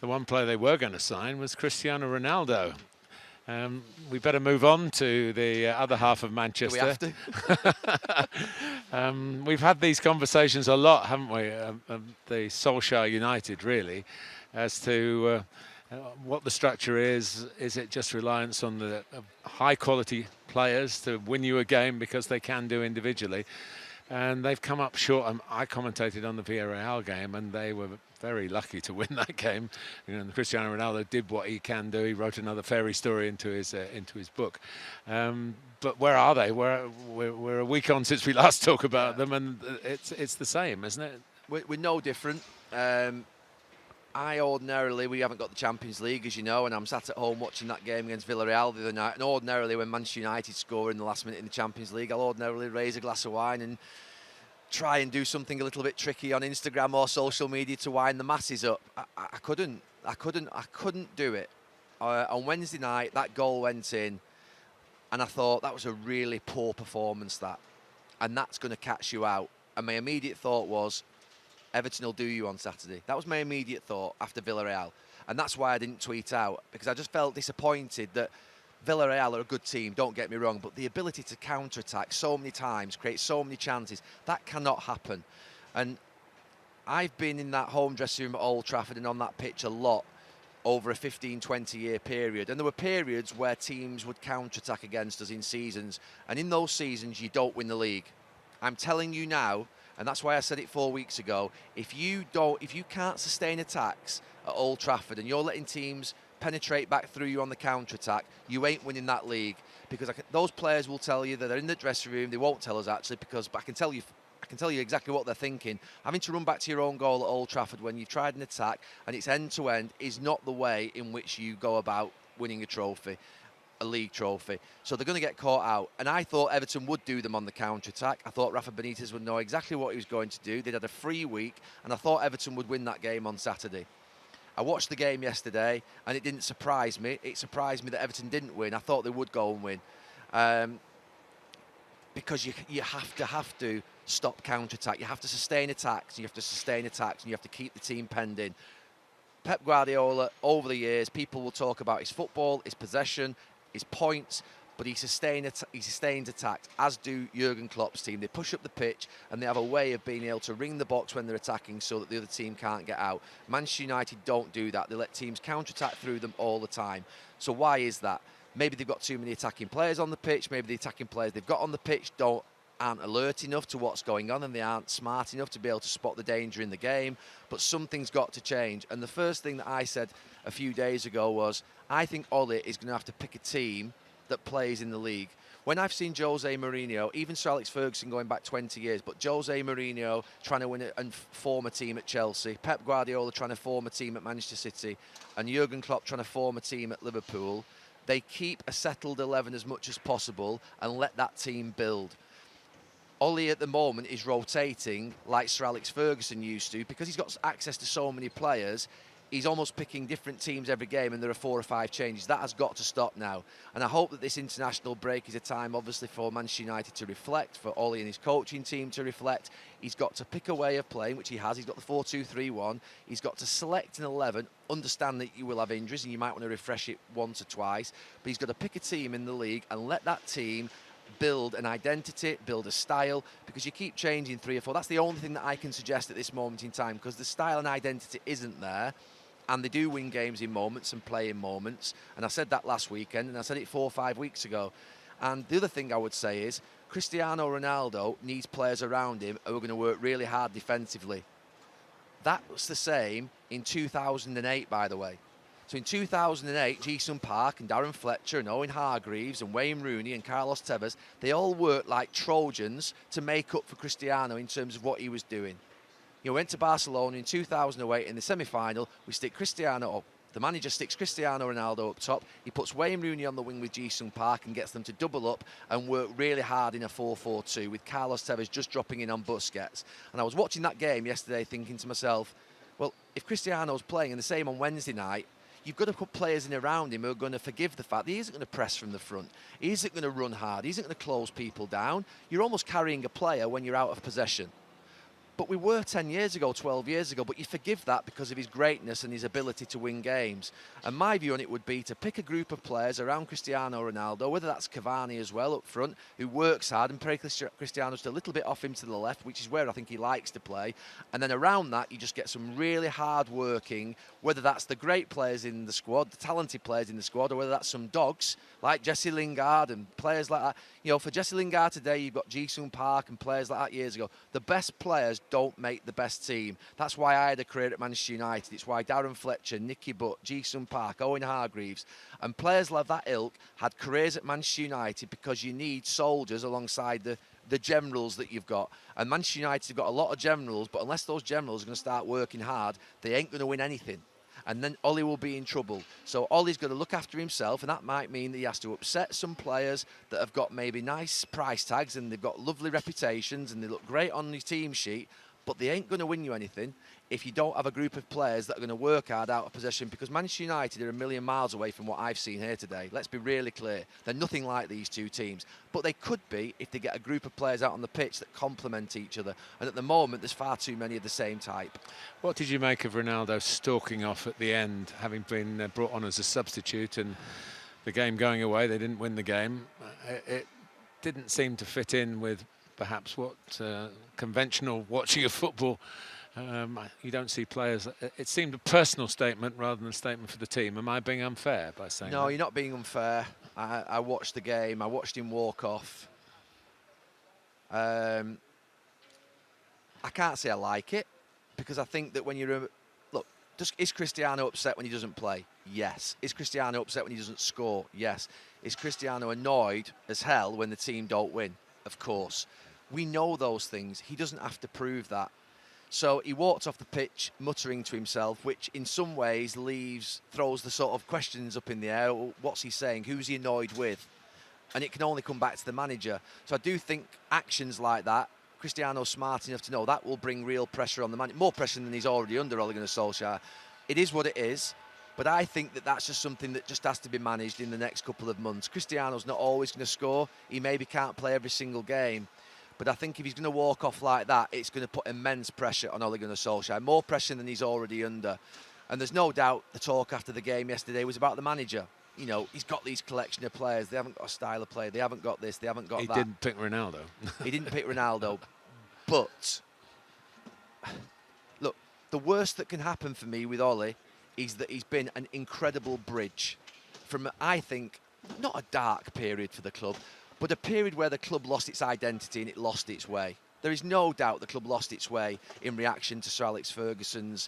the one player they were going to sign was Cristiano Ronaldo. We better move on to the other half of Manchester. Do we have to? We've had these conversations a lot, haven't we? The Solskjaer United, really, as to what the structure is. Is it just reliance on the high-quality players to win you a game because they can do individually? And they've come up short. I commentated on the Villarreal game, and they were very lucky to win that game. Cristiano Ronaldo did what he can do. He wrote another fairy story into his book. But where are they? We're a week on since we last talked about them, and it's the same, isn't it? We're no different. We haven't got the Champions League, as you know, and I'm sat at home watching that game against Villarreal the other night. And ordinarily, when Manchester United score in the last minute in the Champions League, I'll ordinarily raise a glass of wine and try and do something a little bit tricky on Instagram or social media to wind the masses up. I couldn't do it. On Wednesday night, that goal went in, and I thought that was a really poor performance, and that's going to catch you out. And my immediate thought was, Everton will do you on Saturday. That was my immediate thought after Villarreal. And that's why I didn't tweet out, because I just felt disappointed that Villarreal are a good team, don't get me wrong, but the ability to counter-attack so many times, create so many chances, that cannot happen. And I've been in that home dressing room at Old Trafford and on that pitch a lot over a 15, 20-year period. And there were periods where teams would counter-attack against us in seasons. And in those seasons, you don't win the league. I'm telling you now, and that's why I said it 4 weeks ago, if you can't sustain attacks at Old Trafford and you're letting teams penetrate back through you on the counter-attack, you ain't winning that league. Because those players will tell you that they're in the dressing room. They won't tell us, actually, because I can tell you exactly what they're thinking. Having to run back to your own goal at Old Trafford when you've tried an attack and it's end-to-end is not the way in which you go about winning a trophy, a league trophy. So they're going to get caught out. And I thought Everton would do them on the counter-attack. I thought Rafa Benitez would know exactly what he was going to do. They'd had a free week, and I thought Everton would win that game on Saturday. I watched the game yesterday, and it didn't surprise me. It surprised me that Everton didn't win. I thought they would go and win. Because you have to stop counter-attack. You have to sustain attacks, and you have to keep the team pending. Pep Guardiola, over the years, people will talk about his football, his possession, his points, but he sustains attacks, as do Jurgen Klopp's team. They push up the pitch, and they have a way of being able to ring the box when they're attacking so that the other team can't get out. Manchester United don't do that. They let teams counter-attack through them all the time. So why is that? Maybe they've got too many attacking players on the pitch. Maybe the attacking players they've got on the pitch aren't alert enough to what's going on, and they aren't smart enough to be able to spot the danger in the game. But something's got to change. And the first thing that I said a few days ago was, I think Ole is going to have to pick a team that plays in the league. When I've seen Jose Mourinho, even Sir Alex Ferguson going back 20 years, but Jose Mourinho trying to win it and form a team at Chelsea, Pep Guardiola trying to form a team at Manchester City, and Jurgen Klopp trying to form a team at Liverpool, they keep a settled 11 as much as possible and let that team build. Ole at the moment is rotating like Sir Alex Ferguson used to, because he's got access to so many players. He's almost picking different teams every game, and there are 4 or 5 changes. That has got to stop now. And I hope that this international break is a time, obviously, for Manchester United to reflect, for Ole and his coaching team to reflect. He's got to pick a way of playing, which he has. He's got the 4-2-3-1. He's got to select an 11, understand that you will have injuries, and you might want to refresh it once or twice. But he's got to pick a team in the league and let that team build an identity, build a style, because you keep changing 3 or 4. That's the only thing that I can suggest at this moment in time, because the style and identity isn't there. And they do win games in moments and play in moments. And I said that last weekend, and I said it 4 or 5 weeks ago. And the other thing I would say is, Cristiano Ronaldo needs players around him who are going to work really hard defensively. That was the same in 2008, by the way. So in 2008, Ji-sung Park and Darren Fletcher and Owen Hargreaves and Wayne Rooney and Carlos Tevez, they all worked like Trojans to make up for Cristiano in terms of what he was doing. He went to Barcelona in 2008 in the semi-final. The manager sticks Cristiano Ronaldo up top. He puts Wayne Rooney on the wing with Ji-sung Park and gets them to double up and work really hard in a 4-4-2 with Carlos Tevez just dropping in on Busquets. And I was watching that game yesterday thinking to myself, well, if Cristiano's playing and the same on Wednesday night, you've got to put players in around him who are going to forgive the fact that he isn't going to press from the front. He isn't going to run hard. He isn't going to close people down. You're almost carrying a player when you're out of possession. But we were 10 years ago, 12 years ago, but you forgive that because of his greatness and his ability to win games. And my view on it would be to pick a group of players around Cristiano Ronaldo, whether that's Cavani as well up front, who works hard, and play Cristiano just a little bit off him to the left, which is where I think he likes to play. And then around that, you just get some really hard-working, whether that's the great players in the squad, the talented players in the squad, or whether that's some dogs like Jesse Lingard and players like that. You know, for Jesse Lingard today, you've got Ji-sung Park and players like that years ago. The best players don't make the best team. That's why I had a career at Manchester United. It's why Darren Fletcher, Nicky Butt, Ji-sung Park, Owen Hargreaves, and players like that ilk had careers at Manchester United because you need soldiers alongside the generals that you've got. And Manchester United have got a lot of generals, but unless those generals are going to start working hard, they ain't going to win anything. And then Ole will be in trouble. So Ole's got to look after himself, and that might mean that he has to upset some players that have got maybe nice price tags and they've got lovely reputations and they look great on the team sheet, but they ain't going to win you anything if you don't have a group of players that are going to work hard out of possession, because Manchester United are a million miles away from what I've seen here today. Let's be really clear. They're nothing like these two teams. But they could be if they get a group of players out on the pitch that complement each other. And at the moment, there's far too many of the same type. What did you make of Ronaldo stalking off at the end, having been brought on as a substitute, and the game going away? They didn't win the game. It didn't seem to fit in with perhaps what conventional watching of football. You don't see players. It seemed a personal statement rather than a statement for the team. Am I being unfair by saying No, that? you're not being unfair. I watched the game. I watched him walk off. I can't say I like it, because I think that when you're... Look, is Cristiano upset when he doesn't play? Yes. Is Cristiano upset when he doesn't score? Yes. Is Cristiano annoyed as hell when the team don't win? Of course. We know those things. He doesn't have to prove that. So he walked off the pitch muttering to himself, which in some ways throws the sort of questions up in the air. What's he saying? Who's he annoyed with? And it can only come back to the manager. So I do think actions like that, Cristiano's smart enough to know that will bring real pressure on the manager, more pressure than he's already under Ole Gunnar Solskjaer. It is what it is, but I think that that's just something that just has to be managed in the next couple of months. Cristiano's not always going to score. He maybe can't play every single game. But I think if he's going to walk off like that, it's going to put immense pressure on Ole Gunnar Solskjaer, more pressure than he's already under. And there's no doubt the talk after the game yesterday was about the manager. You know, he's got these collection of players. They haven't got a style of play. They haven't got this. They haven't got that. He didn't pick Ronaldo. He didn't pick Ronaldo. But, look, the worst that can happen for me with Ole is that he's been an incredible bridge from, I think, not a dark period for the club, but a period where the club lost its identity and it lost its way. There is no doubt the club lost its way in reaction to Sir Alex Ferguson's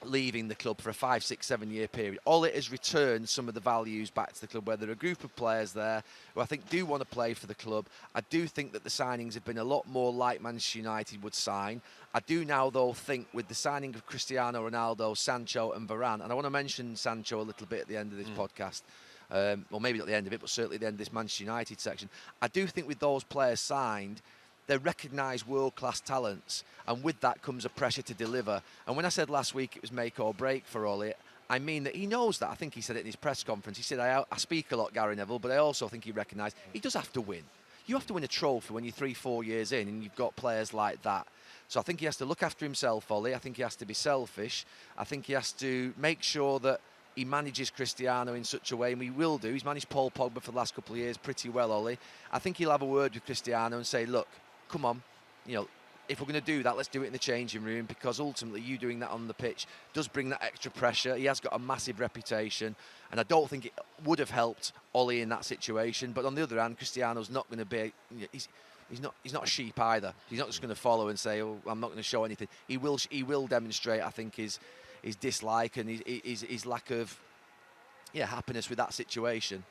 leaving the club for a 5, 6, 7 year period. Ole has returned some of the values back to the club, where there are a group of players there who I think do want to play for the club. I do think that the signings have been a lot more like Manchester United would sign. I do now, though, think with the signing of Cristiano Ronaldo, Sancho and Varane, and I want to mention Sancho a little bit at the end of this podcast, well, maybe not the end of it, but certainly the end of this Manchester United section. I do think with those players signed, they're recognised world-class talents, and with that comes a pressure to deliver. And when I said last week it was make or break for Ole, I mean that he knows that. I think he said it in his press conference. He said, I speak a lot, Gary Neville, but I also think he recognised he does have to win. You have to win a trophy when you're 3, 4 years in and you've got players like that. So I think he has to look after himself, Ole. I think he has to be selfish. I think he has to make sure that he manages Cristiano in such a way, and we will do. He's managed Paul Pogba for the last couple of years pretty well, Ole. I think he'll have a word with Cristiano and say, look, come on, you know, if we're going to do that, let's do it in the changing room, because ultimately you doing that on the pitch does bring that extra pressure. He has got a massive reputation, and I don't think it would have helped Ole in that situation. But on the other hand, Cristiano's not going to be, you know, he's not a sheep either. He's not just going to follow and say, oh, I'm not going to show anything. He will demonstrate, I think, his dislike and his lack of happiness with that situation.